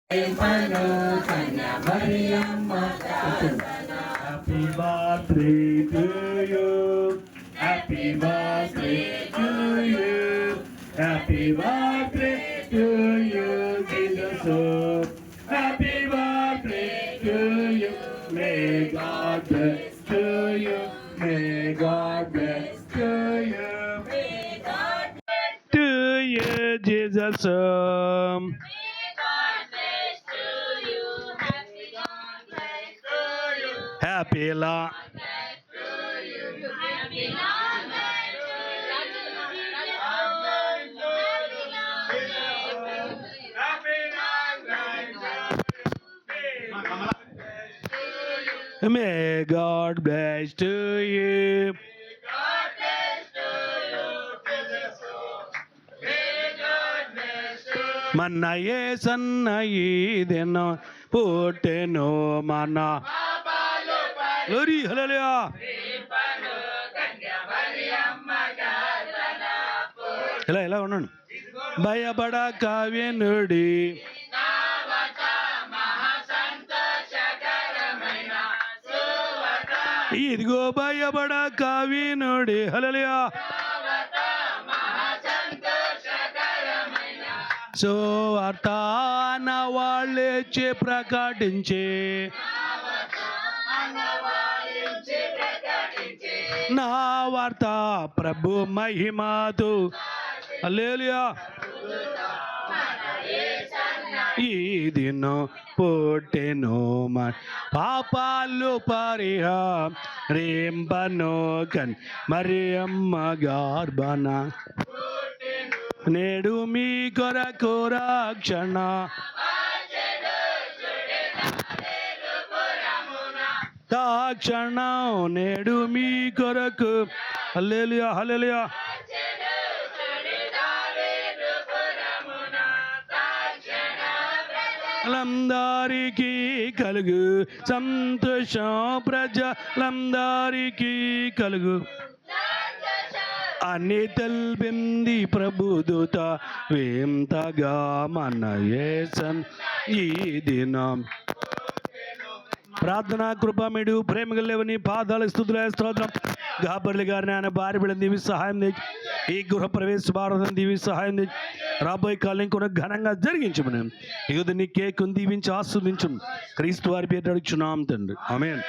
Happy birthday to you. Happy birthday to you. Happy birthday to you, Jesus. Happy birthday to you. May God bless to you. May God bless to you. To you, Jesus. Happy long. May God bless to you. మన్నయే సన్నయిదెనో పుట్టెను మన హల్లెలూయా. ఇలా ఉన్నాను. భయపడక వినుడి ఇదిగో భయపడక వినుడి. హల్లెలూయా. సువార్త అన్న వాళ్ళే ప్రకటించే నా వార్త ప్రభు మహిమతో. హల్లెలూయా. ఈ దినం పుట్టెను మన పాపాలు పరిహరింపను కన్ మరియమ్మ గర్భన. నేడు మీ కొరకు రక్షణ తాక్షణం నేడు మీ కొరకు. హల్లెలూయా. హల్లెలూయా. లందరికీ కలుగు సంతోషం, ప్రజలందరికీ కలుగు అని తెలిపింది ప్రభుదూత వింతగా మన యేసన్ ఈ దినం. ప్రార్థన కృపమిడు ప్రేమ లేవని పాదాల స్తుతుల స్తోత్రం. గాబర్లి గారిని ఆయన భార్య బిడ్డను దీవి సహాయం తెచ్చి ఈ గృహ ప్రవేశ భారతం దీవి సహాయం తెచ్చి రాబోయే కాలం కూడా ఘనంగా జరిగించమని ఇగో నీ కేకును దీవించి ఆస్వాదించు క్రీస్తు వారి పేరు అడుగుచున్నాం తండ్రి. ఆమేన్.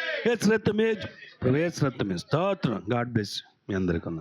ప్రవేశ రక్తమే స్తోత్రం. గాడ్ బ్లెస్ మీ అందరికీ.